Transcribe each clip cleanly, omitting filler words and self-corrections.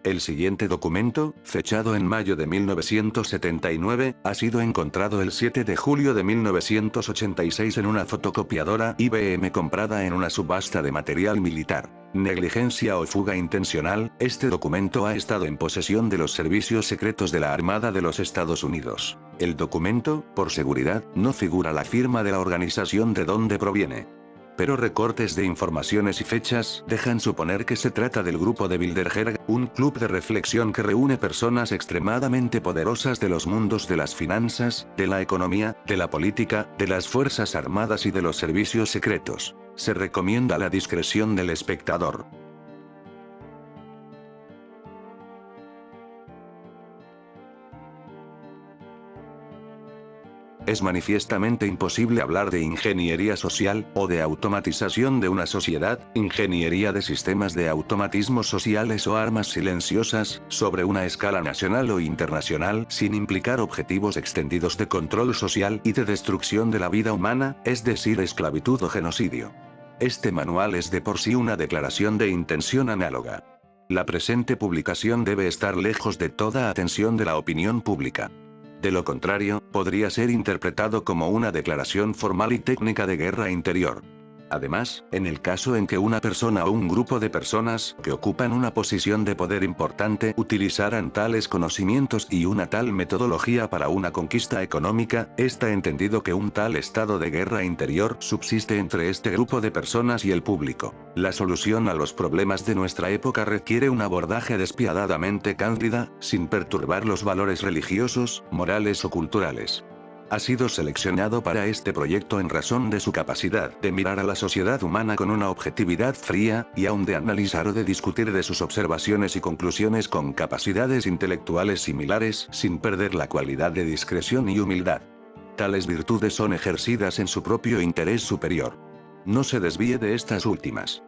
El siguiente documento, fechado en mayo de 1979, ha sido encontrado el 7 de julio de 1986 en una fotocopiadora IBM comprada en una subasta de material militar. Negligencia o fuga intencional, este documento ha estado en posesión de los servicios secretos de la Armada de los Estados Unidos. El documento, por seguridad, no figura la firma de la organización de donde proviene. Pero recortes de informaciones y fechas dejan suponer que se trata del grupo de Bilderberg, un club de reflexión que reúne personas extremadamente poderosas de los mundos de las finanzas, de la economía, de la política, de las fuerzas armadas y de los servicios secretos. Se recomienda la discreción del espectador. Es manifiestamente imposible hablar de ingeniería social, o de automatización de una sociedad, ingeniería de sistemas de automatismos sociales o armas silenciosas, sobre una escala nacional o internacional, sin implicar objetivos extendidos de control social y de destrucción de la vida humana, es decir, esclavitud o genocidio. Este manual es de por sí una declaración de intención análoga. La presente publicación debe estar lejos de toda atención de la opinión pública. De lo contrario, podría ser interpretado como una declaración formal y técnica de guerra interior. Además, en el caso en que una persona o un grupo de personas que ocupan una posición de poder importante utilizaran tales conocimientos y una tal metodología para una conquista económica, está entendido que un tal estado de guerra interior subsiste entre este grupo de personas y el público. La solución a los problemas de nuestra época requiere un abordaje despiadadamente cándida, sin perturbar los valores religiosos, morales o culturales. Ha sido seleccionado para este proyecto en razón de su capacidad de mirar a la sociedad humana con una objetividad fría, y aun de analizar o de discutir de sus observaciones y conclusiones con capacidades intelectuales similares, sin perder la cualidad de discreción y humildad. Tales virtudes son ejercidas en su propio interés superior. No se desvíe de estas últimas.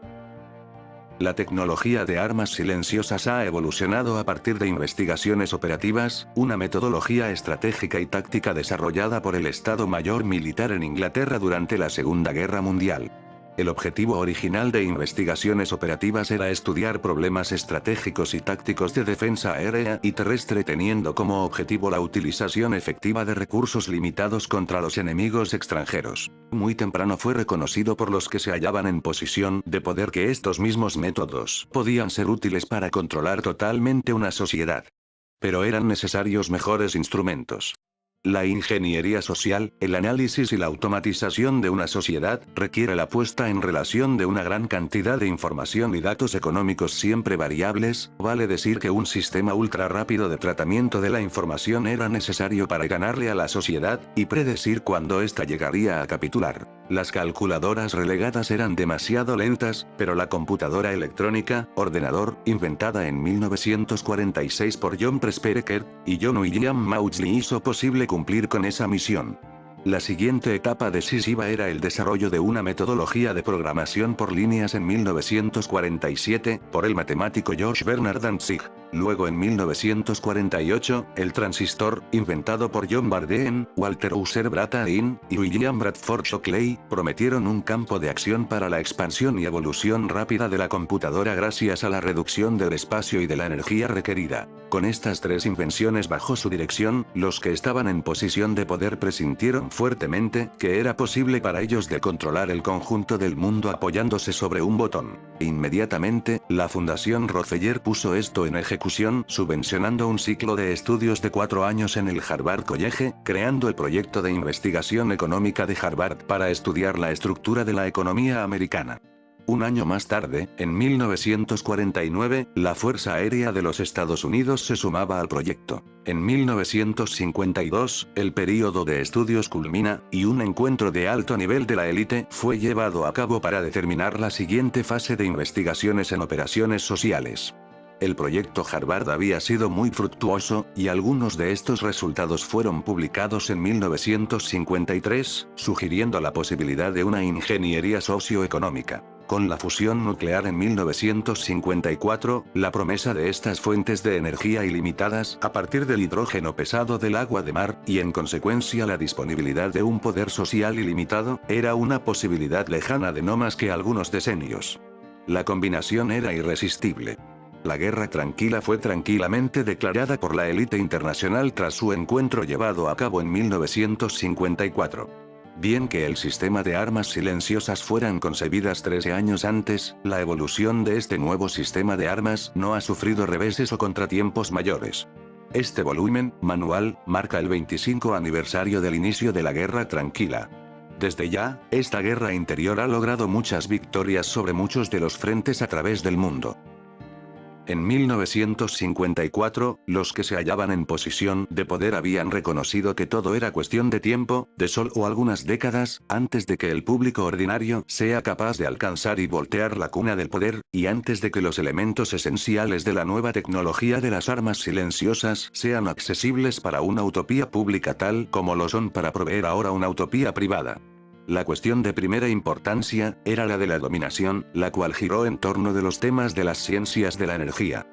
La tecnología de armas silenciosas ha evolucionado a partir de investigaciones operativas, una metodología estratégica y táctica desarrollada por el Estado Mayor Militar en Inglaterra durante la Segunda Guerra Mundial. El objetivo original de investigaciones operativas era estudiar problemas estratégicos y tácticos de defensa aérea y terrestre teniendo como objetivo la utilización efectiva de recursos limitados contra los enemigos extranjeros. Muy temprano fue reconocido por los que se hallaban en posición de poder que estos mismos métodos podían ser útiles para controlar totalmente una sociedad. Pero eran necesarios mejores instrumentos. La ingeniería social, el análisis y la automatización de una sociedad, requiere la puesta en relación de una gran cantidad de información y datos económicos siempre variables, vale decir que un sistema ultra rápido de tratamiento de la información era necesario para ganarle a la sociedad, y predecir cuándo ésta llegaría a capitular. Las calculadoras relegadas eran demasiado lentas, pero la computadora electrónica, ordenador, inventada en 1946 por John Prespereker y John William Maudsley hizo posible cumplir con esa misión. La siguiente etapa decisiva era el desarrollo de una metodología de programación por líneas en 1947, por el matemático George Bernard Dantzig. Luego en 1948, el transistor, inventado por John Bardeen, Walter User Brattain, y William Bradford Shockley, prometieron un campo de acción para la expansión y evolución rápida de la computadora gracias a la reducción del espacio y de la energía requerida. Con estas tres invenciones bajo su dirección, los que estaban en posición de poder presintieron fuertemente que era posible para ellos de controlar el conjunto del mundo apoyándose sobre un botón. Inmediatamente, la Fundación Rockefeller puso esto en ejecución, subvencionando un ciclo de estudios de 4 años en el Harvard College, creando el proyecto de investigación económica de Harvard para estudiar la estructura de la economía americana. Un año más tarde, en 1949, la Fuerza Aérea de los Estados Unidos se sumaba al proyecto. En 1952, el período de estudios culmina, y un encuentro de alto nivel de la élite fue llevado a cabo para determinar la siguiente fase de investigaciones en operaciones sociales. El proyecto Harvard había sido muy fructuoso, y algunos de estos resultados fueron publicados en 1953, sugiriendo la posibilidad de una ingeniería socioeconómica. Con la fusión nuclear en 1954, la promesa de estas fuentes de energía ilimitadas a partir del hidrógeno pesado del agua de mar, y en consecuencia la disponibilidad de un poder social ilimitado, era una posibilidad lejana de no más que algunos decenios. La combinación era irresistible. La Guerra Tranquila fue tranquilamente declarada por la élite internacional tras su encuentro llevado a cabo en 1954. Bien que el sistema de armas silenciosas fueran concebidas 13 años antes, la evolución de este nuevo sistema de armas no ha sufrido reveses o contratiempos mayores. Este volumen, manual, marca el 25 aniversario del inicio de la Guerra Tranquila. Desde ya, esta guerra interior ha logrado muchas victorias sobre muchos de los frentes a través del mundo. En 1954, los que se hallaban en posición de poder habían reconocido que todo era cuestión de tiempo, de solo algunas décadas, antes de que el público ordinario sea capaz de alcanzar y voltear la cuna del poder, y antes de que los elementos esenciales de la nueva tecnología de las armas silenciosas sean accesibles para una utopía pública tal como lo son para proveer ahora una utopía privada. La cuestión de primera importancia era la de la dominación, la cual giró en torno de los temas de las ciencias de la energía.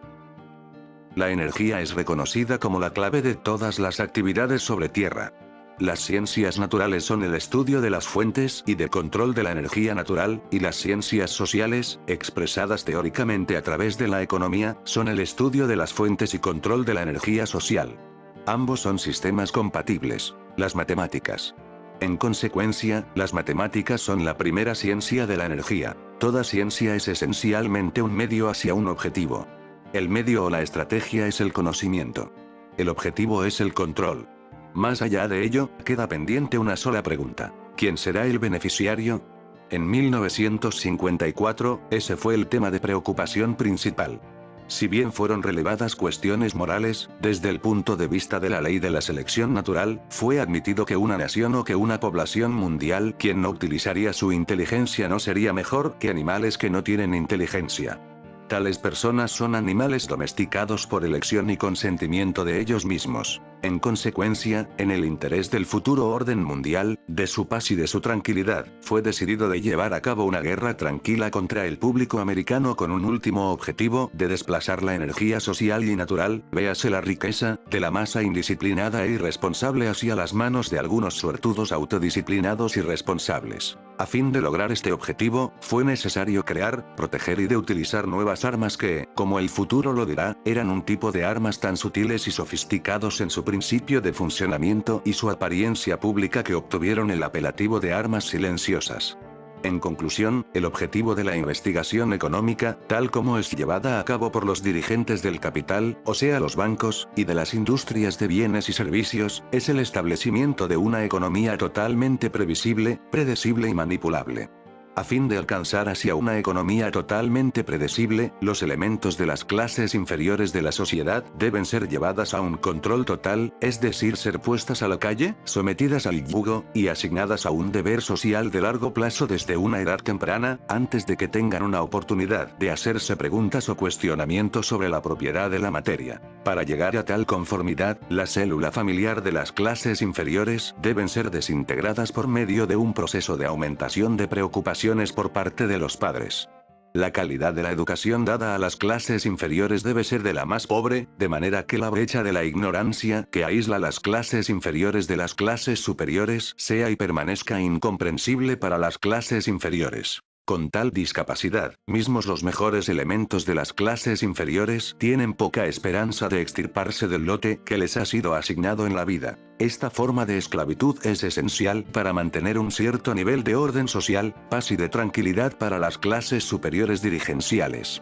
La energía es reconocida como la clave de todas las actividades sobre Tierra. Las ciencias naturales son el estudio de las fuentes y de control de la energía natural, y las ciencias sociales, expresadas teóricamente a través de la economía, son el estudio de las fuentes y control de la energía social. Ambos son sistemas compatibles. Las matemáticas. En consecuencia, las matemáticas son la primera ciencia de la energía. Toda ciencia es esencialmente un medio hacia un objetivo. El medio o la estrategia es el conocimiento. El objetivo es el control. Más allá de ello, queda pendiente una sola pregunta. ¿Quién será el beneficiario? En 1954, ese fue el tema de preocupación principal. Si bien fueron relevadas cuestiones morales, desde el punto de vista de la ley de la selección natural, fue admitido que una nación o que una población mundial quien no utilizaría su inteligencia no sería mejor que animales que no tienen inteligencia. Tales personas son animales domesticados por elección y consentimiento de ellos mismos. En consecuencia, en el interés del futuro orden mundial, de su paz y de su tranquilidad, fue decidido de llevar a cabo una guerra tranquila contra el público americano con un último objetivo, de desplazar la energía social y natural, véase la riqueza, de la masa indisciplinada e irresponsable hacia las manos de algunos suertudos autodisciplinados y responsables. A fin de lograr este objetivo, fue necesario crear, proteger y de utilizar nuevas armas que, como el futuro lo dirá, eran un tipo de armas tan sutiles y sofisticados en su principio de funcionamiento y su apariencia pública que obtuvieron el apelativo de armas silenciosas. En conclusión, el objetivo de la investigación económica, tal como es llevada a cabo por los dirigentes del capital, o sea los bancos, y de las industrias de bienes y servicios, es el establecimiento de una economía totalmente previsible, predecible y manipulable. A fin de alcanzar hacia una economía totalmente predecible, los elementos de las clases inferiores de la sociedad deben ser llevadas a un control total, es decir, ser puestas a la calle, sometidas al yugo, y asignadas a un deber social de largo plazo desde una edad temprana, antes de que tengan una oportunidad de hacerse preguntas o cuestionamientos sobre la propiedad de la materia. Para llegar a tal conformidad, la célula familiar de las clases inferiores deben ser desintegradas por medio de un proceso de aumentación de preocupación por parte de los padres. La calidad de la educación dada a las clases inferiores debe ser de la más pobre, de manera que la brecha de la ignorancia que aísla las clases inferiores de las clases superiores sea y permanezca incomprensible para las clases inferiores. Con tal discapacidad, mismos los mejores elementos de las clases inferiores tienen poca esperanza de extirparse del lote que les ha sido asignado en la vida. Esta forma de esclavitud es esencial para mantener un cierto nivel de orden social, paz y de tranquilidad para las clases superiores dirigenciales.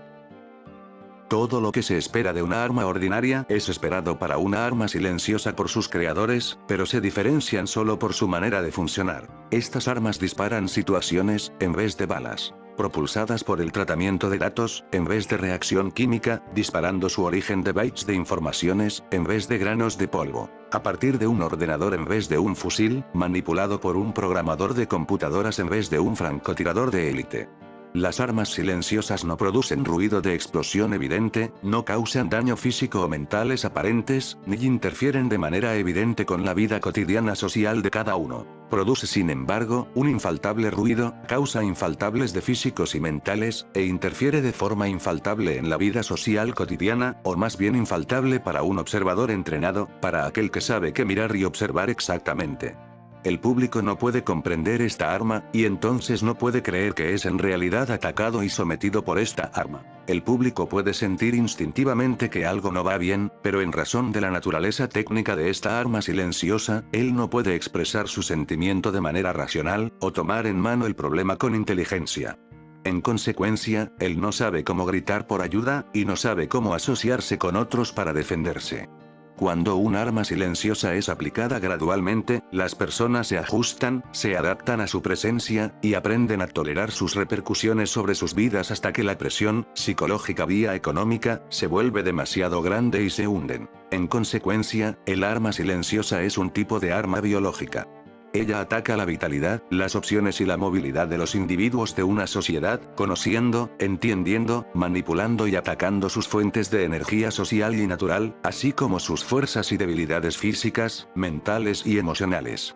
Todo lo que se espera de una arma ordinaria es esperado para una arma silenciosa por sus creadores, pero se diferencian solo por su manera de funcionar. Estas armas disparan situaciones, en vez de balas. Propulsadas por el tratamiento de datos, en vez de reacción química, disparando su origen de bytes de informaciones, en vez de granos de polvo. A partir de un ordenador en vez de un fusil, manipulado por un programador de computadoras en vez de un francotirador de élite. Las armas silenciosas no producen ruido de explosión evidente, no causan daño físico o mentales aparentes, ni interfieren de manera evidente con la vida cotidiana social de cada uno. Produce sin embargo, un infaltable ruido, causa infaltables de físicos y mentales, e interfiere de forma infaltable en la vida social cotidiana, o más bien infaltable para un observador entrenado, para aquel que sabe qué mirar y observar exactamente. El público no puede comprender esta arma, y entonces no puede creer que es en realidad atacado y sometido por esta arma. El público puede sentir instintivamente que algo no va bien, pero en razón de la naturaleza técnica de esta arma silenciosa, él no puede expresar su sentimiento de manera racional, o tomar en mano el problema con inteligencia. En consecuencia, él no sabe cómo gritar por ayuda, y no sabe cómo asociarse con otros para defenderse. Cuando un arma silenciosa es aplicada gradualmente, las personas se ajustan, se adaptan a su presencia, y aprenden a tolerar sus repercusiones sobre sus vidas hasta que la presión, psicológica vía económica, se vuelve demasiado grande y se hunden. En consecuencia, el arma silenciosa es un tipo de arma biológica. Ella ataca la vitalidad, las opciones y la movilidad de los individuos de una sociedad, conociendo, entendiendo, manipulando y atacando sus fuentes de energía social y natural, así como sus fuerzas y debilidades físicas, mentales y emocionales.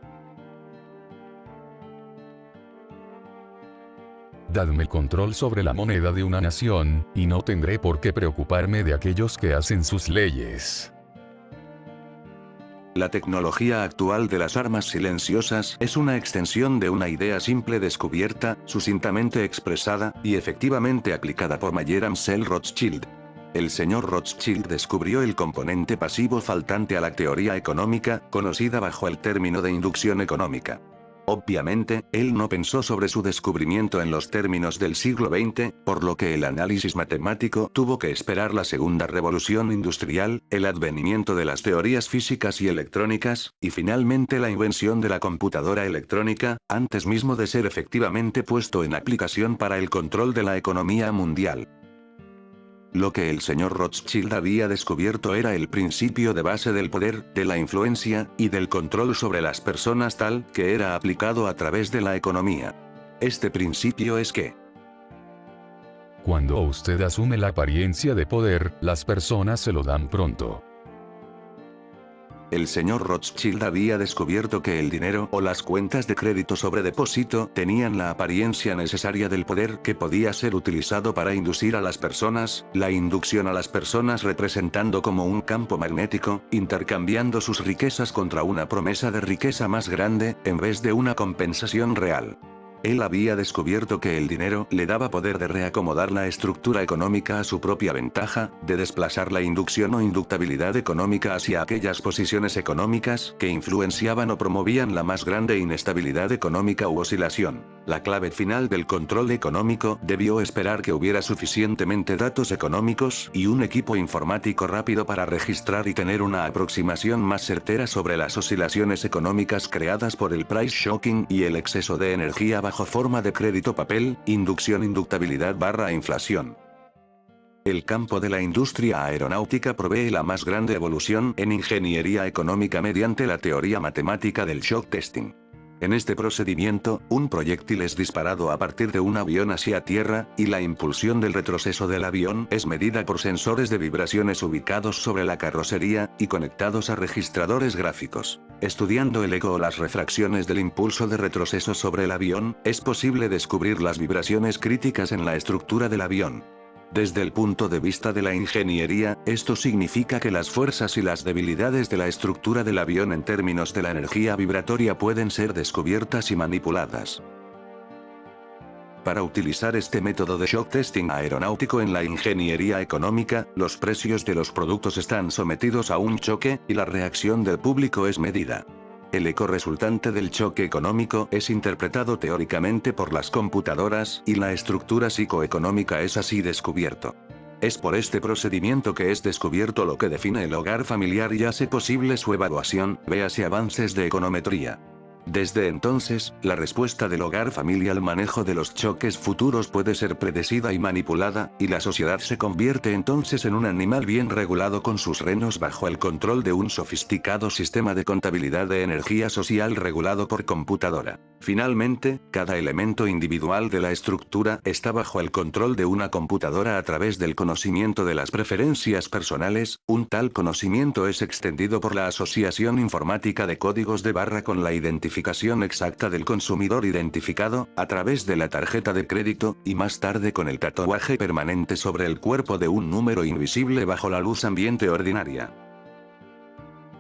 Dadme control sobre la moneda de una nación, y no tendré por qué preocuparme de aquellos que hacen sus leyes. La tecnología actual de las armas silenciosas es una extensión de una idea simple descubierta, sucintamente expresada, y efectivamente aplicada por Mayer Amschel Rothschild. El señor Rothschild descubrió el componente pasivo faltante a la teoría económica, conocida bajo el término de inducción económica. Obviamente, él no pensó sobre su descubrimiento en los términos del siglo XX, por lo que el análisis matemático tuvo que esperar la segunda revolución industrial, el advenimiento de las teorías físicas y electrónicas, y finalmente la invención de la computadora electrónica, antes mismo de ser efectivamente puesto en aplicación para el control de la economía mundial. Lo que el señor Rothschild había descubierto era el principio de base del poder, de la influencia, y del control sobre las personas tal que era aplicado a través de la economía. Este principio es que, cuando usted asume la apariencia de poder, las personas se lo dan pronto. el señor Rothschild había descubierto que el dinero o las cuentas de crédito sobre depósito tenían la apariencia necesaria del poder que podía ser utilizado para inducir a las personas, la inducción a las personas representando como un campo magnético, intercambiando sus riquezas contra una promesa de riqueza más grande, en vez de una compensación real. Él había descubierto que el dinero le daba poder de reacomodar la estructura económica a su propia ventaja, de desplazar la inducción o inductabilidad económica hacia aquellas posiciones económicas que influenciaban o promovían la más grande inestabilidad económica u oscilación. La clave final del control económico debió esperar que hubiera suficientemente datos económicos y un equipo informático rápido para registrar y tener una aproximación más certera sobre las oscilaciones económicas creadas por el price shocking y el exceso de energía bajo forma de crédito papel, inducción-inductabilidad/inflación. El campo de la industria aeronáutica provee la más grande evolución en ingeniería económica mediante la teoría matemática del shock testing. En este procedimiento, un proyectil es disparado a partir de un avión hacia tierra, y la impulsión del retroceso del avión es medida por sensores de vibraciones ubicados sobre la carrocería, y conectados a registradores gráficos. Estudiando el eco o las refracciones del impulso de retroceso sobre el avión, es posible descubrir las vibraciones críticas en la estructura del avión. Desde el punto de vista de la ingeniería, esto significa que las fuerzas y las debilidades de la estructura del avión en términos de la energía vibratoria pueden ser descubiertas y manipuladas. Para utilizar este método de shock testing aeronáutico en la ingeniería económica, los precios de los productos están sometidos a un choque, y la reacción del público es medida. El eco resultante del choque económico es interpretado teóricamente por las computadoras, y la estructura psicoeconómica es así descubierto. Es por este procedimiento que es descubierto lo que define el hogar familiar y hace posible su evaluación, véase avances de econometría. Desde entonces, la respuesta del hogar familiar al manejo de los choques futuros puede ser predecida y manipulada, y la sociedad se convierte entonces en un animal bien regulado con sus renos bajo el control de un sofisticado sistema de contabilidad de energía social regulado por computadora. Finalmente, cada elemento individual de la estructura está bajo el control de una computadora a través del conocimiento de las preferencias personales. Un tal conocimiento es extendido por la asociación informática de códigos de barra con la identificación exacta del consumidor identificado, a través de la tarjeta de crédito, y más tarde con el tatuaje permanente sobre el cuerpo de un número invisible bajo la luz ambiente ordinaria.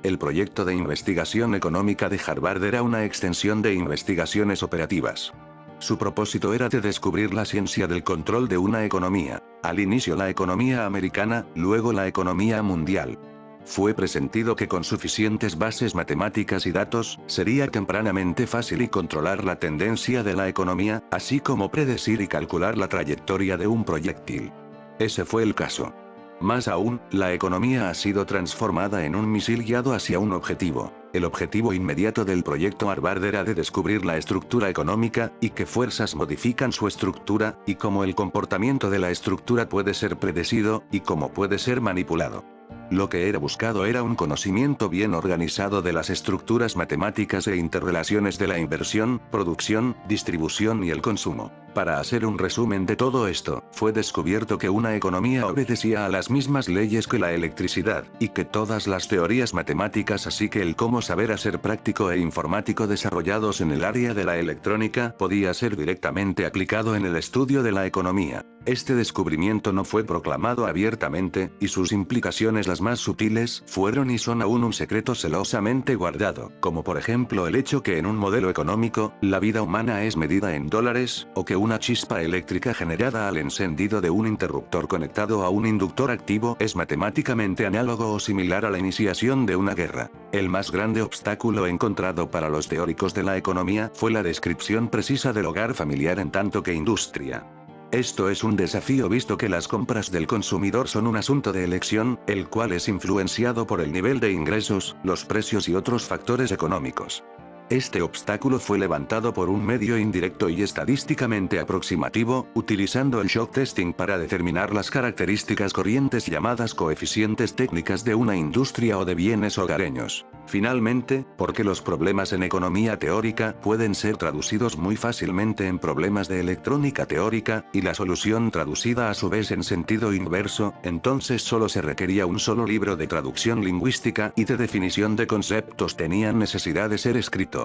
El proyecto de investigación económica de Harvard era una extensión de investigaciones operativas. Su propósito era de descubrir la ciencia del control de una economía. Al inicio la economía americana, luego la economía mundial. Fue presentido que con suficientes bases matemáticas y datos, sería tempranamente fácil y controlar la tendencia de la economía, así como predecir y calcular la trayectoria de un proyectil. Ese fue el caso. Más aún, la economía ha sido transformada en un misil guiado hacia un objetivo. El objetivo inmediato del proyecto Harvard era de descubrir la estructura económica, y qué fuerzas modifican su estructura, y cómo el comportamiento de la estructura puede ser predecido, y cómo puede ser manipulado. Lo que era buscado era un conocimiento bien organizado de las estructuras matemáticas e interrelaciones de la inversión, producción, distribución y el consumo. Para hacer un resumen de todo esto, fue descubierto que una economía obedecía a las mismas leyes que la electricidad, y que todas las teorías matemáticas así que el cómo saber hacer práctico e informático desarrollados en el área de la electrónica podía ser directamente aplicado en el estudio de la economía. Este descubrimiento no fue proclamado abiertamente, y sus implicaciones las más sutiles fueron y son aún un secreto celosamente guardado, como por ejemplo el hecho que en un modelo económico, la vida humana es medida en dólares, o que una chispa eléctrica generada al encendido de un interruptor conectado a un inductor activo es matemáticamente análogo o similar a la iniciación de una guerra. El más grande obstáculo encontrado para los teóricos de la economía fue la descripción precisa del hogar familiar en tanto que industria. Esto es un desafío visto que las compras del consumidor son un asunto de elección, el cual es influenciado por el nivel de ingresos, los precios y otros factores económicos. Este obstáculo fue levantado por un medio indirecto y estadísticamente aproximativo, utilizando el shock testing para determinar las características corrientes llamadas coeficientes técnicas de una industria o de bienes hogareños. Finalmente, porque los problemas en economía teórica pueden ser traducidos muy fácilmente en problemas de electrónica teórica, y la solución traducida a su vez en sentido inverso, entonces solo se requería un solo libro de traducción lingüística y de definición de conceptos tenían necesidad de ser escrito.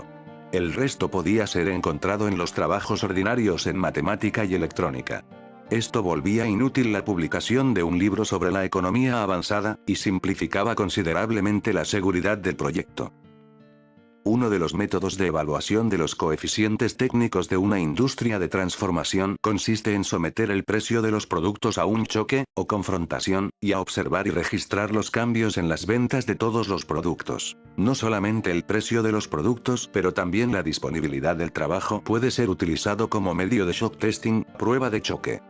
El resto podía ser encontrado en los trabajos ordinarios en matemática y electrónica. Esto volvía inútil la publicación de un libro sobre la economía avanzada, y simplificaba considerablemente la seguridad del proyecto. Uno de los métodos de evaluación de los coeficientes técnicos de una industria de transformación consiste en someter el precio de los productos a un choque, o confrontación, y a observar y registrar los cambios en las ventas de todos los productos. No solamente el precio de los productos, pero también la disponibilidad del trabajo puede ser utilizado como medio de shock testing, prueba de choque.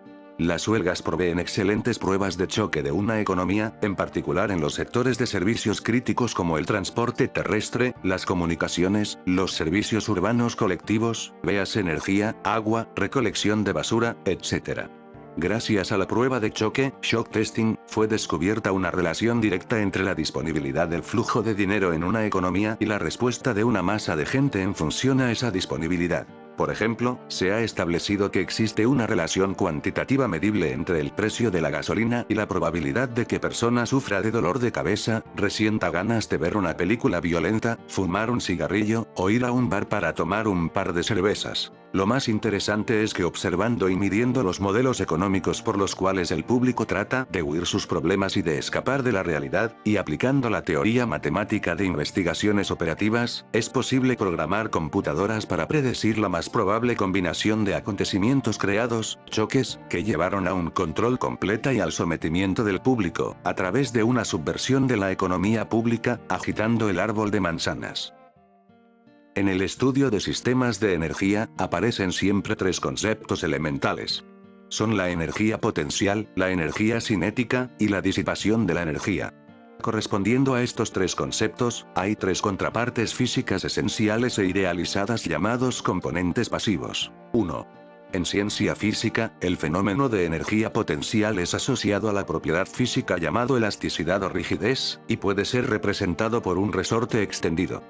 Las huelgas proveen excelentes pruebas de choque de una economía, en particular en los sectores de servicios críticos como el transporte terrestre, las comunicaciones, los servicios urbanos colectivos, véase energía, agua, recolección de basura, etc. Gracias a la prueba de choque, shock testing, fue descubierta una relación directa entre la disponibilidad del flujo de dinero en una economía y la respuesta de una masa de gente en función a esa disponibilidad. Por ejemplo, se ha establecido que existe una relación cuantitativa medible entre el precio de la gasolina y la probabilidad de que persona sufra de dolor de cabeza, resienta ganas de ver una película violenta, fumar un cigarrillo, o ir a un bar para tomar un par de cervezas. Lo más interesante es que observando y midiendo los modelos económicos por los cuales el público trata de huir sus problemas y de escapar de la realidad, y aplicando la teoría matemática de investigaciones operativas, es posible programar computadoras para predecir la más probable combinación de acontecimientos creados, choques, que llevaron a un control completa y al sometimiento del público, a través de una subversión de la economía pública, agitando el árbol de manzanas. En el estudio de sistemas de energía, aparecen siempre tres conceptos elementales. Son la energía potencial, la energía cinética, y la disipación de la energía. Correspondiendo a estos tres conceptos, hay tres contrapartes físicas esenciales e idealizadas llamados componentes pasivos. 1. En ciencia física, el fenómeno de energía potencial es asociado a la propiedad física llamado elasticidad o rigidez, y puede ser representado por un resorte extendido.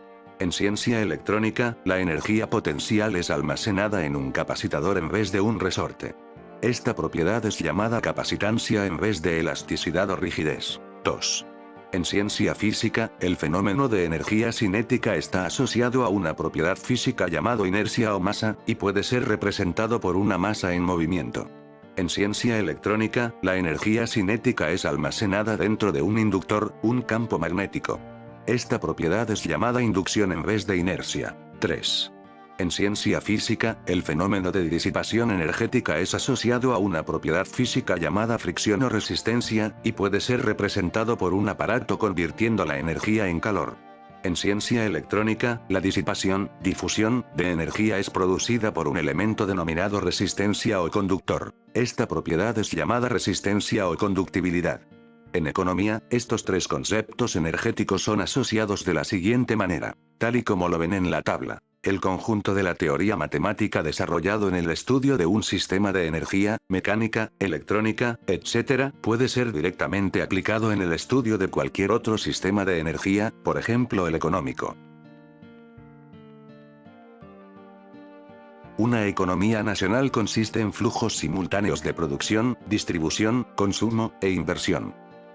En ciencia electrónica, la energía potencial es almacenada en un capacitador en vez de un resorte. Esta propiedad es llamada capacitancia en vez de elasticidad o rigidez. 2. En ciencia física, el fenómeno de energía cinética está asociado a una propiedad física llamado inercia o masa, y puede ser representado por una masa en movimiento. En ciencia electrónica, la energía cinética es almacenada dentro de un inductor, un campo magnético. Esta propiedad es llamada inducción en vez de inercia. 3. En ciencia física, el fenómeno de disipación energética es asociado a una propiedad física llamada fricción o resistencia, y puede ser representado por un aparato convirtiendo la energía en calor. En ciencia electrónica, la disipación, difusión, de energía es producida por un elemento denominado resistencia o conductor. Esta propiedad es llamada resistencia o conductibilidad. En economía, estos tres conceptos energéticos son asociados de la siguiente manera, tal y como lo ven en la tabla. El conjunto de la teoría matemática desarrollado en el estudio de un sistema de energía, mecánica, electrónica, etc., puede ser directamente aplicado en el estudio de cualquier otro sistema de energía, por ejemplo el económico. Una economía nacional consiste en flujos simultáneos de producción, distribución, consumo, e inversión.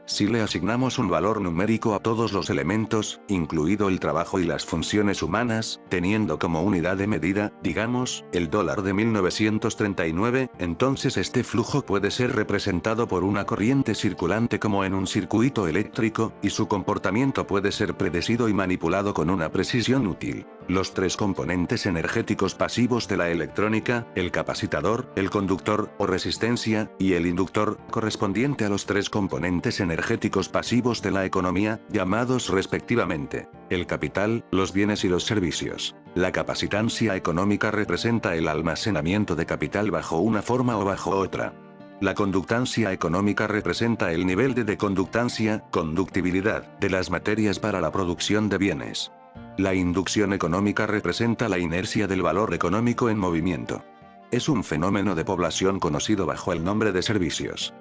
Si le asignamos un valor numérico a todos los elementos, incluido el trabajo y las funciones humanas, teniendo como unidad de medida, digamos, el dólar de 1939, entonces este flujo puede ser representado por una corriente circulante como en un circuito eléctrico, y su comportamiento puede ser predecido y manipulado con una precisión útil. Los tres componentes energéticos pasivos de la electrónica, el capacitador, el conductor, o resistencia, y el inductor, correspondiente a los tres componentes energéticos pasivos de la economía, llamados respectivamente, el capital, los bienes y los servicios. La capacitancia económica representa el almacenamiento de capital bajo una forma o bajo otra. La conductancia económica representa el nivel de conductancia, conductibilidad, de las materias para la producción de bienes. La inducción económica representa la inercia del valor económico en movimiento. Es un fenómeno de población conocido bajo el nombre de servicios.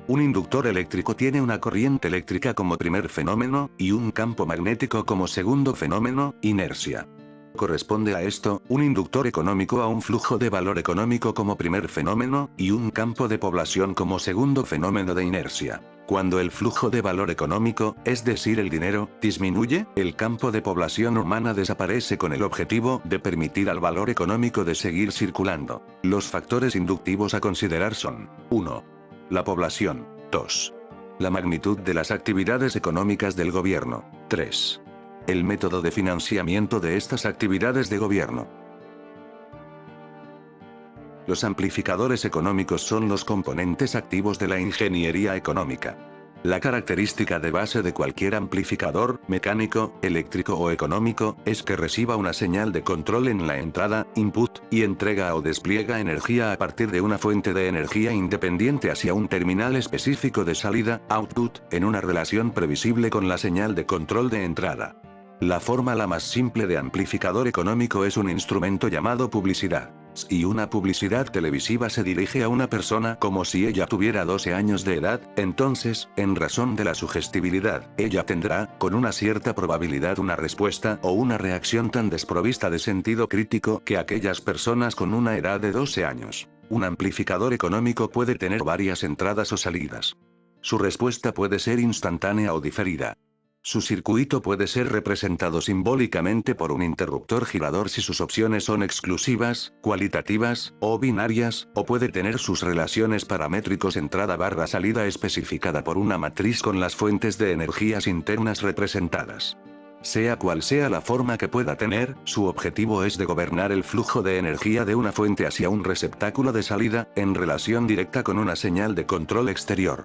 Un inductor eléctrico tiene una corriente eléctrica como primer fenómeno, y un campo magnético como segundo fenómeno, inercia. Corresponde a esto, un inductor económico a un flujo de valor económico como primer fenómeno, y un campo de población como segundo fenómeno de inercia. Cuando el flujo de valor económico, es decir el dinero, disminuye, el campo de población humana desaparece con el objetivo de permitir al valor económico de seguir circulando. Los factores inductivos a considerar son: 1. La población. 2. La magnitud de las actividades económicas del gobierno. 3. El método de financiamiento de estas actividades de gobierno. Los amplificadores económicos son los componentes activos de la ingeniería económica. La característica de base de cualquier amplificador, mecánico, eléctrico o económico, es que reciba una señal de control en la entrada, input, y entrega o despliega energía a partir de una fuente de energía independiente hacia un terminal específico de salida, output, en una relación previsible con la señal de control de entrada. La forma más simple de amplificador económico es un instrumento llamado publicidad. Si una publicidad televisiva se dirige a una persona como si ella tuviera 12 años de edad, entonces, en razón de la sugestibilidad, ella tendrá, con una cierta probabilidad, una respuesta o una reacción tan desprovista de sentido crítico que aquellas personas con una edad de 12 años. Un amplificador económico puede tener varias entradas o salidas. Su respuesta puede ser instantánea o diferida. Su circuito puede ser representado simbólicamente por un interruptor girador si sus opciones son exclusivas, cualitativas, o binarias, o puede tener sus relaciones paramétricos entrada/salida especificada por una matriz con las fuentes de energías internas representadas. Sea cual sea la forma que pueda tener, su objetivo es de gobernar el flujo de energía de una fuente hacia un receptáculo de salida, en relación directa con una señal de control exterior.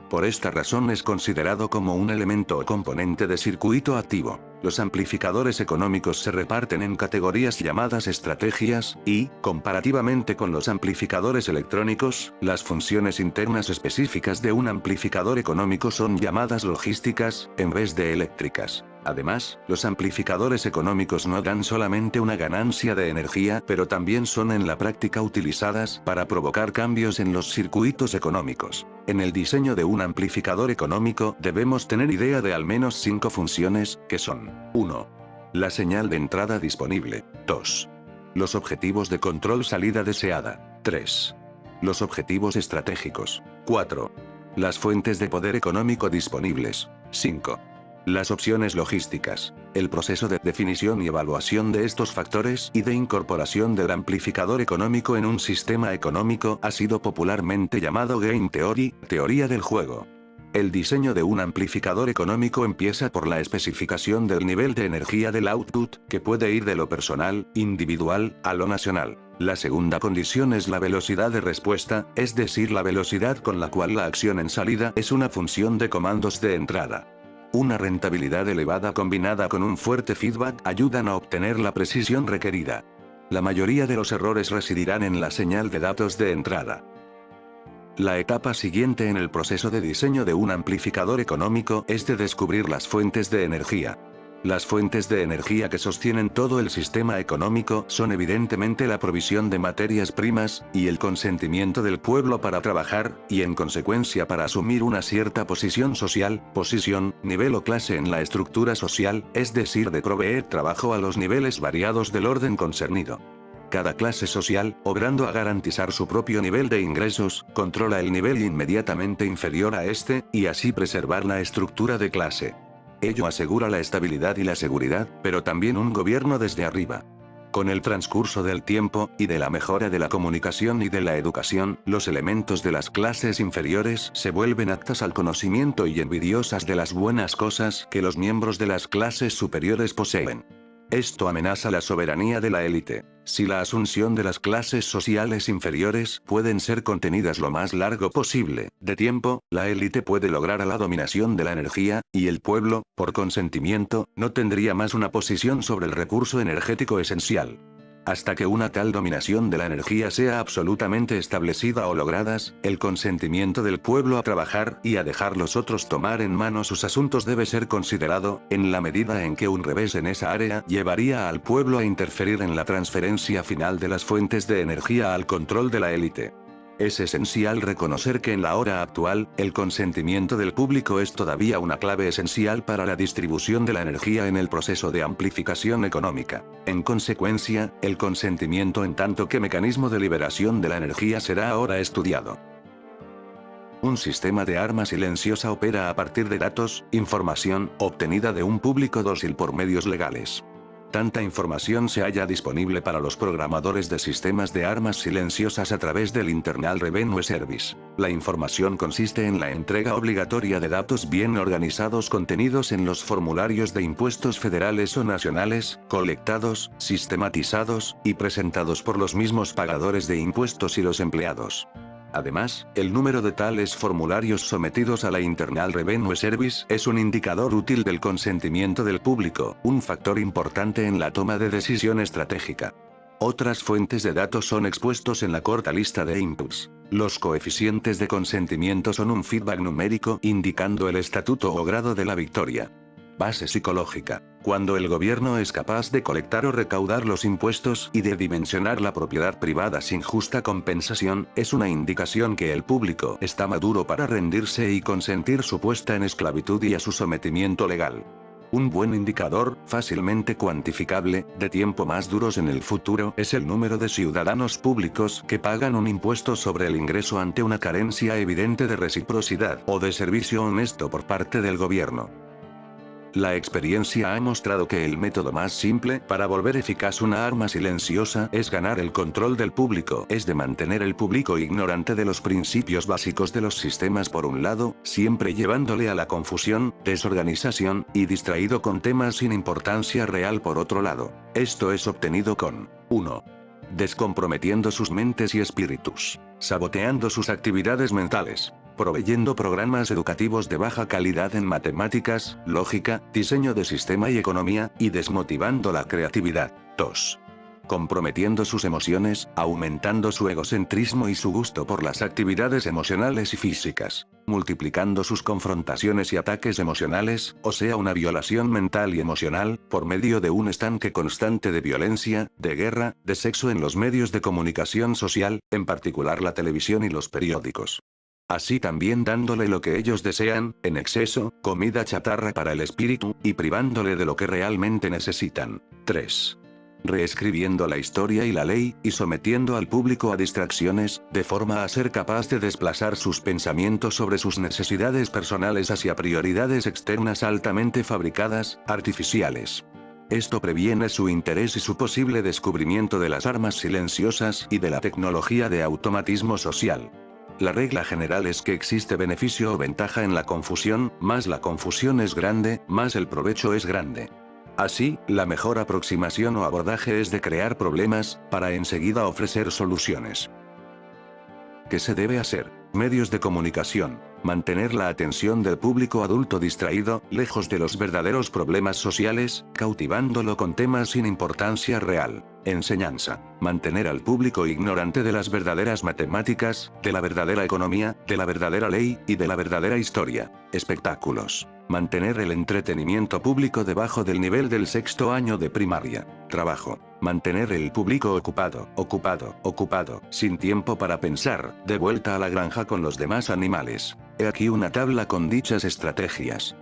Por esta razón es considerado como un elemento o componente de circuito activo. Los amplificadores económicos se reparten en categorías llamadas estrategias, y, comparativamente con los amplificadores electrónicos, las funciones internas específicas de un amplificador económico son llamadas logísticas, en vez de eléctricas. Además, los amplificadores económicos no dan solamente una ganancia de energía, pero también son en la práctica utilizadas para provocar cambios en los circuitos económicos. En el diseño de un amplificador económico debemos tener idea de al menos 5 funciones, que son: 1. La señal de entrada disponible. 2. Los objetivos de control salida deseada. 3. Los objetivos estratégicos. 4. Las fuentes de poder económico disponibles. 5. Las opciones logísticas. El proceso de definición y evaluación de estos factores y de incorporación del amplificador económico en un sistema económico ha sido popularmente llamado Game Theory, teoría del juego. El diseño de un amplificador económico empieza por la especificación del nivel de energía del output, que puede ir de lo personal, individual, a lo nacional. La segunda condición es la velocidad de respuesta, es decir, la velocidad con la cual la acción en salida es una función de comandos de entrada. Una rentabilidad elevada combinada con un fuerte feedback ayudan a obtener la precisión requerida. La mayoría de los errores residirán en la señal de datos de entrada. La etapa siguiente en el proceso de diseño de un amplificador económico es de descubrir las fuentes de energía. Las fuentes de energía que sostienen todo el sistema económico son evidentemente la provisión de materias primas, y el consentimiento del pueblo para trabajar, y en consecuencia para asumir una cierta posición social, posición, nivel o clase en la estructura social, es decir, de proveer trabajo a los niveles variados del orden concernido. Cada clase social, obrando a garantizar su propio nivel de ingresos, controla el nivel inmediatamente inferior a este, y así preservar la estructura de clase. Ello asegura la estabilidad y la seguridad, pero también un gobierno desde arriba. Con el transcurso del tiempo, y de la mejora de la comunicación y de la educación, los elementos de las clases inferiores se vuelven aptas al conocimiento y envidiosas de las buenas cosas que los miembros de las clases superiores poseen. Esto amenaza la soberanía de la élite. Si la asunción de las clases sociales inferiores pueden ser contenidas lo más largo posible de tiempo, la élite puede lograr la dominación de la energía, y el pueblo, por consentimiento, no tendría más una posición sobre el recurso energético esencial. Hasta que una tal dominación de la energía sea absolutamente establecida o logradas, el consentimiento del pueblo a trabajar y a dejar los otros tomar en mano sus asuntos debe ser considerado, en la medida en que un revés en esa área llevaría al pueblo a interferir en la transferencia final de las fuentes de energía al control de la élite. Es esencial reconocer que en la hora actual, el consentimiento del público es todavía una clave esencial para la distribución de la energía en el proceso de amplificación económica. En consecuencia, el consentimiento en tanto que mecanismo de liberación de la energía será ahora estudiado. Un sistema de arma silenciosa opera a partir de datos, información, obtenida de un público dócil por medios legales. Tanta información se halla disponible para los programadores de sistemas de armas silenciosas a través del Internal Revenue Service. La información consiste en la entrega obligatoria de datos bien organizados contenidos en los formularios de impuestos federales o nacionales, colectados, sistematizados, y presentados por los mismos pagadores de impuestos y los empleados. Además, el número de tales formularios sometidos a la Internal Revenue Service es un indicador útil del consentimiento del público, un factor importante en la toma de decisión estratégica. Otras fuentes de datos son expuestos en la corta lista de inputs. Los coeficientes de consentimiento son un feedback numérico indicando el estatuto o grado de la victoria. Base psicológica. Cuando el gobierno es capaz de colectar o recaudar los impuestos y de dimensionar la propiedad privada sin justa compensación, es una indicación que el público está maduro para rendirse y consentir su puesta en esclavitud y a su sometimiento legal. Un buen indicador, fácilmente cuantificable, de tiempo más duros en el futuro es el número de ciudadanos públicos que pagan un impuesto sobre el ingreso ante una carencia evidente de reciprocidad o de servicio honesto por parte del gobierno. La experiencia ha mostrado que el método más simple para volver eficaz una arma silenciosa es ganar el control del público, es de mantener el público ignorante de los principios básicos de los sistemas por un lado, siempre llevándole a la confusión, desorganización, y distraído con temas sin importancia real por otro lado. Esto es obtenido con 1. Descomprometiendo sus mentes y espíritus, saboteando sus actividades mentales, proveyendo programas educativos de baja calidad en matemáticas, lógica, diseño de sistema y economía, y desmotivando la creatividad. 2. Comprometiendo sus emociones, aumentando su egocentrismo y su gusto por las actividades emocionales y físicas, multiplicando sus confrontaciones y ataques emocionales, o sea una violación mental y emocional, por medio de un estanque constante de violencia, de guerra, de sexo en los medios de comunicación social, en particular la televisión y los periódicos. Así también dándole lo que ellos desean, en exceso, comida chatarra para el espíritu, y privándole de lo que realmente necesitan. 3. Reescribiendo la historia y la ley, y sometiendo al público a distracciones, de forma a ser capaz de desplazar sus pensamientos sobre sus necesidades personales hacia prioridades externas altamente fabricadas, artificiales. Esto previene su interés y su posible descubrimiento de las armas silenciosas y de la tecnología de automatismo social. La regla general es que existe beneficio o ventaja en la confusión, más la confusión es grande, más el provecho es grande. Así, la mejor aproximación o abordaje es de crear problemas, para enseguida ofrecer soluciones. ¿Qué se debe hacer? Medios de comunicación. Mantener la atención del público adulto distraído, lejos de los verdaderos problemas sociales, cautivándolo con temas sin importancia real. Enseñanza. Mantener al público ignorante de las verdaderas matemáticas, de la verdadera economía, de la verdadera ley, y de la verdadera historia. Espectáculos. Mantener el entretenimiento público debajo del nivel del sexto año de primaria. Trabajo. Mantener el público ocupado, sin tiempo para pensar, de vuelta a la granja con los demás animales. He aquí una tabla con dichas estrategias.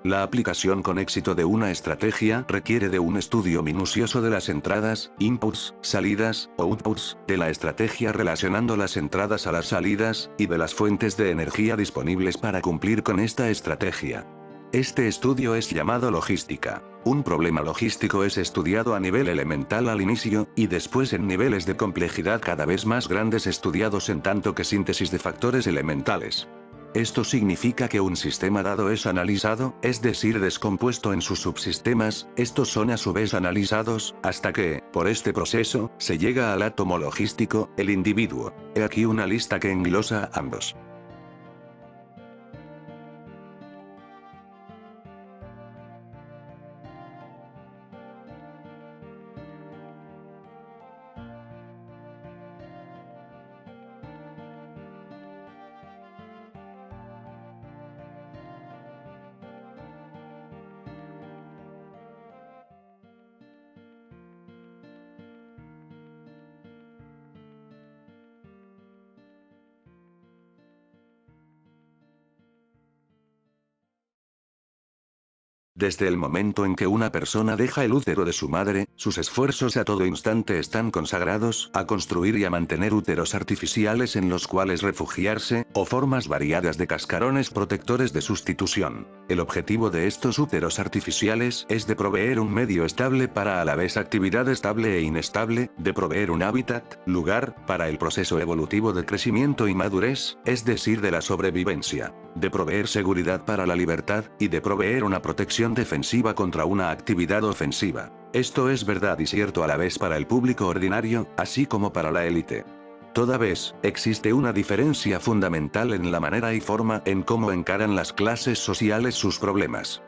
La aplicación con éxito de una estrategia requiere de un estudio minucioso de las entradas, inputs, salidas, o outputs, de la estrategia relacionando las entradas a las salidas, y de las fuentes de energía disponibles para cumplir con esta estrategia. Este estudio es llamado logística. Un problema logístico es estudiado a nivel elemental al inicio, y después en niveles de complejidad cada vez más grandes estudiados en tanto que síntesis de factores elementales. Esto significa que un sistema dado es analizado, es decir, descompuesto en sus subsistemas, estos son a su vez analizados, hasta que, por este proceso, se llega al átomo logístico, el individuo. He aquí una lista que englosa a ambos. Desde el momento en que una persona deja el útero de su madre, sus esfuerzos a todo instante están consagrados a construir y a mantener úteros artificiales en los cuales refugiarse, o formas variadas de cascarones protectores de sustitución. El objetivo de estos úteros artificiales es de proveer un medio estable para a la vez actividad estable e inestable, de proveer un hábitat, lugar, para el proceso evolutivo de crecimiento y madurez, es decir, de la sobrevivencia, de proveer seguridad para la libertad, y de proveer una protección defensiva contra una actividad ofensiva. Esto es verdad y cierto a la vez para el público ordinario, así como para la élite. Toda vez, existe una diferencia fundamental en la manera y forma en cómo encaran las clases sociales sus problemas.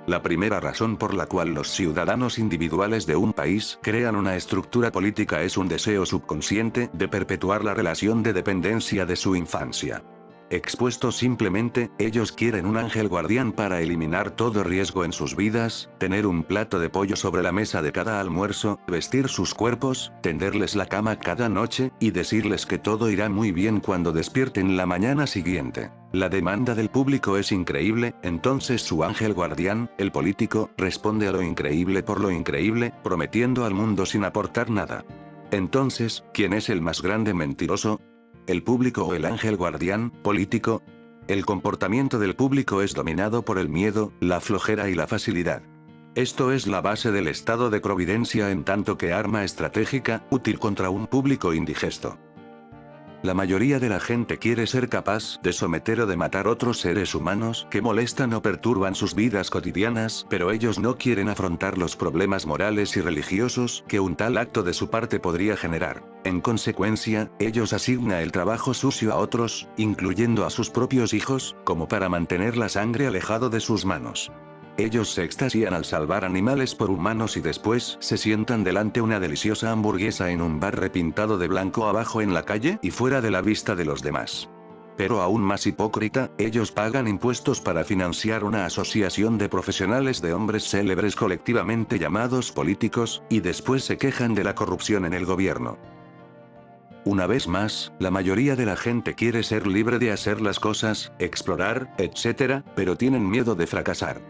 La primera razón por la cual los ciudadanos individuales de un país crean una estructura política es un deseo subconsciente de perpetuar la relación de dependencia de su infancia. Expuesto simplemente, ellos quieren un ángel guardián para eliminar todo riesgo en sus vidas, tener un plato de pollo sobre la mesa de cada almuerzo, vestir sus cuerpos, tenderles la cama cada noche, y decirles que todo irá muy bien cuando despierten la mañana siguiente. La demanda del público es increíble, entonces su ángel guardián, el político, responde a lo increíble por lo increíble, prometiendo al mundo sin aportar nada. Entonces, ¿quién es el más grande mentiroso? ¿El público o el ángel guardián, político? El comportamiento del público es dominado por el miedo, la flojera y la facilidad. Esto es la base del estado de providencia en tanto que arma estratégica, útil contra un público indigesto. La mayoría de la gente quiere ser capaz de someter o de matar otros seres humanos que molestan o perturban sus vidas cotidianas, pero ellos no quieren afrontar los problemas morales y religiosos que un tal acto de su parte podría generar. En consecuencia, ellos asignan el trabajo sucio a otros, incluyendo a sus propios hijos, como para mantener la sangre alejado de sus manos. Ellos se extasían al salvar animales por humanos y después se sientan delante una deliciosa hamburguesa en un bar repintado de blanco abajo en la calle y fuera de la vista de los demás. Pero aún más hipócrita, ellos pagan impuestos para financiar una asociación de profesionales de hombres célebres colectivamente llamados políticos, y después se quejan de la corrupción en el gobierno. Una vez más, la mayoría de la gente quiere ser libre de hacer las cosas, explorar, etc., pero tienen miedo de fracasar.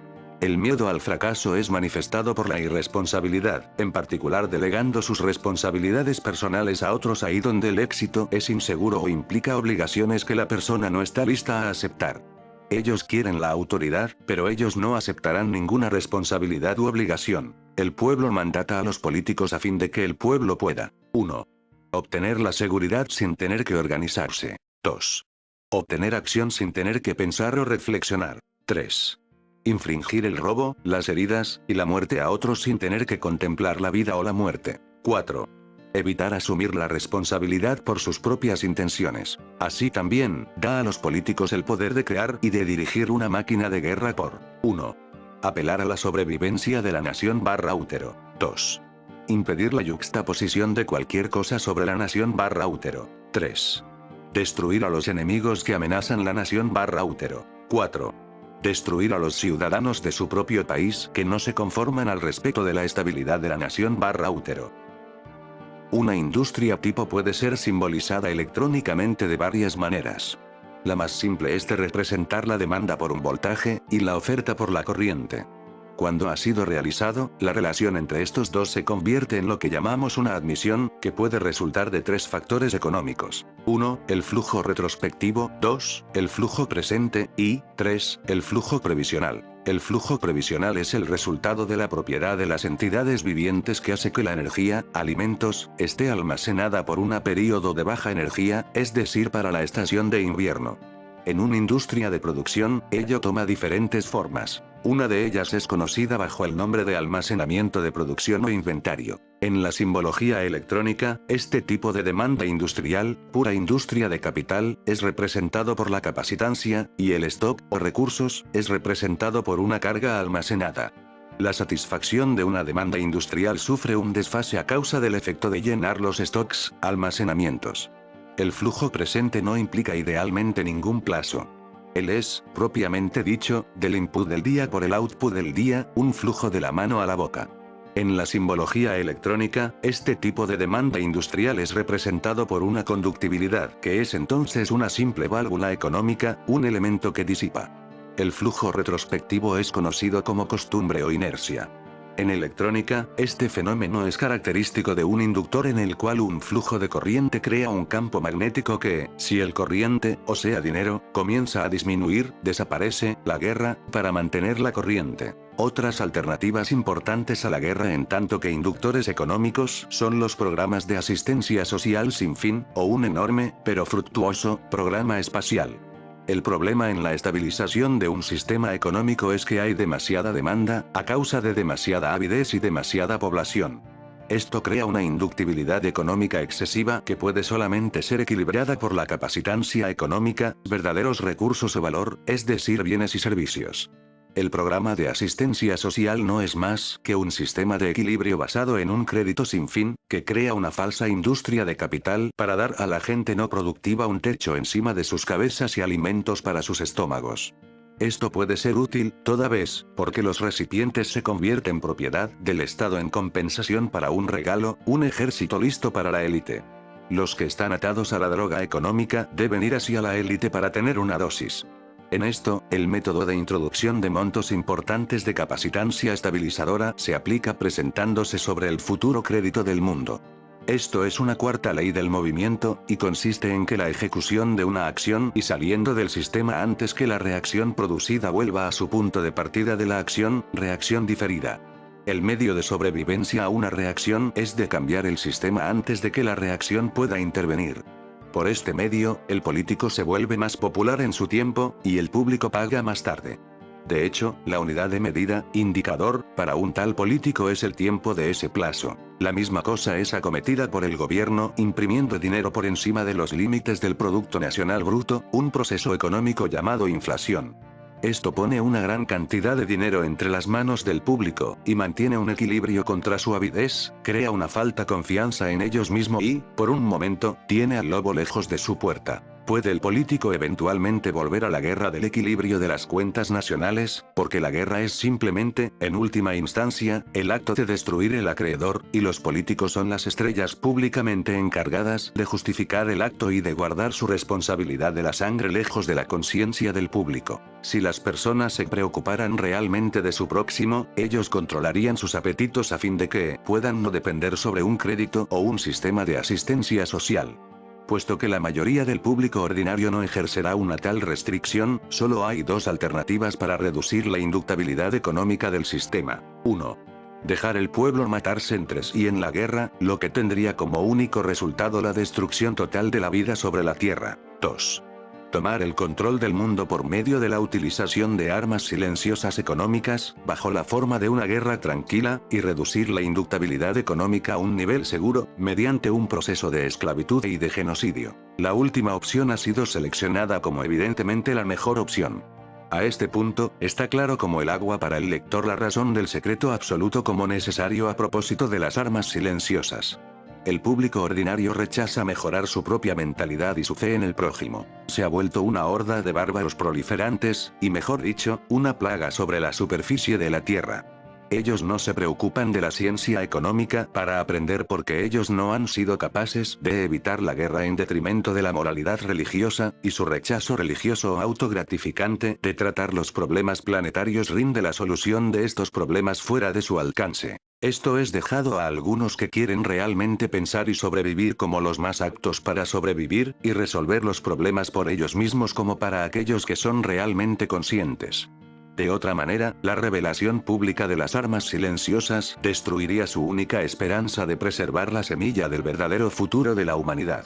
El miedo al fracaso es manifestado por la irresponsabilidad, en particular delegando sus responsabilidades personales a otros ahí donde el éxito es inseguro o implica obligaciones que la persona no está lista a aceptar. Ellos quieren la autoridad, pero ellos no aceptarán ninguna responsabilidad u obligación. El pueblo mandata a los políticos a fin de que el pueblo pueda: 1. Obtener la seguridad sin tener que organizarse. 2. Obtener acción sin tener que pensar o reflexionar. 3. Infringir el robo, las heridas, y la muerte a otros sin tener que contemplar la vida o la muerte. 4. Evitar asumir la responsabilidad por sus propias intenciones. Así también, da a los políticos el poder de crear y de dirigir una máquina de guerra por: 1. Apelar a la sobrevivencia de la nación útero. 2. Impedir la yuxtaposición de cualquier cosa sobre la nación útero. 3. Destruir a los enemigos que amenazan la nación útero. 4. Destruir a los ciudadanos de su propio país que no se conforman al respeto de la estabilidad de la nación útero. Una industria tipo puede ser simbolizada electrónicamente de varias maneras. La más simple es de representar la demanda por un voltaje, y la oferta por la corriente. Cuando ha sido realizado, la relación entre estos dos se convierte en lo que llamamos una admisión, que puede resultar de 3 factores económicos. 1. El flujo retrospectivo. 2. El flujo presente. Y 3. El flujo previsional. El flujo previsional es el resultado de la propiedad de las entidades vivientes que hace que la energía, alimentos, esté almacenada por un período de baja energía, es decir, para la estación de invierno. En una industria de producción, ello toma diferentes formas. Una de ellas es conocida bajo el nombre de almacenamiento de producción o inventario. En la simbología electrónica, este tipo de demanda industrial, pura industria de capital, es representado por la capacitancia, y el stock, o recursos, es representado por una carga almacenada. La satisfacción de una demanda industrial sufre un desfase a causa del efecto de llenar los stocks, almacenamientos. El flujo presente no implica idealmente ningún plazo. Él es, propiamente dicho, del input del día por el output del día, un flujo de la mano a la boca. En la simbología electrónica, este tipo de demanda industrial es representado por una conductibilidad, que es entonces una simple válvula económica, un elemento que disipa. El flujo retrospectivo es conocido como costumbre o inercia. En electrónica, este fenómeno es característico de un inductor en el cual un flujo de corriente crea un campo magnético que, si el corriente, o sea dinero, comienza a disminuir, desaparece la guerra, para mantener la corriente. Otras alternativas importantes a la guerra en tanto que inductores económicos son los programas de asistencia social sin fin, o un enorme, pero fructuoso, programa espacial. El problema en la estabilización de un sistema económico es que hay demasiada demanda, a causa de demasiada avidez y demasiada población. Esto crea una inductibilidad económica excesiva que puede solamente ser equilibrada por la capacitancia económica, verdaderos recursos o valor, es decir, bienes y servicios. El programa de asistencia social no es más que un sistema de equilibrio basado en un crédito sin fin, que crea una falsa industria de capital para dar a la gente no productiva un techo encima de sus cabezas y alimentos para sus estómagos. Esto puede ser útil, toda vez, porque los recipientes se convierten en propiedad del Estado en compensación para un regalo, un ejército listo para la élite. Los que están atados a la droga económica deben ir hacia la élite para tener una dosis. En esto, el método de introducción de montos importantes de capacitancia estabilizadora se aplica presentándose sobre el futuro crédito del mundo. Esto es una cuarta ley del movimiento, y consiste en que la ejecución de una acción y saliendo del sistema antes que la reacción producida vuelva a su punto de partida de la acción, reacción diferida. El medio de sobrevivencia a una reacción es de cambiar el sistema antes de que la reacción pueda intervenir. Por este medio, el político se vuelve más popular en su tiempo, y el público paga más tarde. De hecho, la unidad de medida, indicador, para un tal político es el tiempo de ese plazo. La misma cosa es acometida por el gobierno, imprimiendo dinero por encima de los límites del Producto Nacional Bruto, un proceso económico llamado inflación. Esto pone una gran cantidad de dinero entre las manos del público, y mantiene un equilibrio contra su avidez, crea una falta confianza en ellos mismos y, por un momento, tiene al lobo lejos de su puerta. ¿Puede el político eventualmente volver a la guerra del equilibrio de las cuentas nacionales? Porque la guerra es simplemente, en última instancia, el acto de destruir el acreedor, y los políticos son las estrellas públicamente encargadas de justificar el acto y de guardar su responsabilidad de la sangre lejos de la conciencia del público. Si las personas se preocuparan realmente de su próximo, ellos controlarían sus apetitos a fin de que puedan no depender sobre un crédito o un sistema de asistencia social. Puesto que la mayoría del público ordinario no ejercerá una tal restricción, solo hay dos alternativas para reducir la inductibilidad económica del sistema. 1. Dejar el pueblo matarse entre sí en la guerra, lo que tendría como único resultado la destrucción total de la vida sobre la tierra. 2. Tomar el control del mundo por medio de la utilización de armas silenciosas económicas, bajo la forma de una guerra tranquila, y reducir la inductibilidad económica a un nivel seguro, mediante un proceso de esclavitud y de genocidio. La última opción ha sido seleccionada como evidentemente la mejor opción. A este punto, está claro como el agua para el lector la razón del secreto absoluto como necesario a propósito de las armas silenciosas. El público ordinario rechaza mejorar su propia mentalidad y su fe en el prójimo. Se ha vuelto una horda de bárbaros proliferantes, y mejor dicho, una plaga sobre la superficie de la tierra. Ellos no se preocupan de la ciencia económica para aprender porque ellos no han sido capaces de evitar la guerra en detrimento de la moralidad religiosa, y su rechazo religioso autogratificante de tratar los problemas planetarios rinde la solución de estos problemas fuera de su alcance. Esto es dejado a algunos que quieren realmente pensar y sobrevivir como los más aptos para sobrevivir, y resolver los problemas por ellos mismos como para aquellos que son realmente conscientes. De otra manera, la revelación pública de las armas silenciosas destruiría su única esperanza de preservar la semilla del verdadero futuro de la humanidad.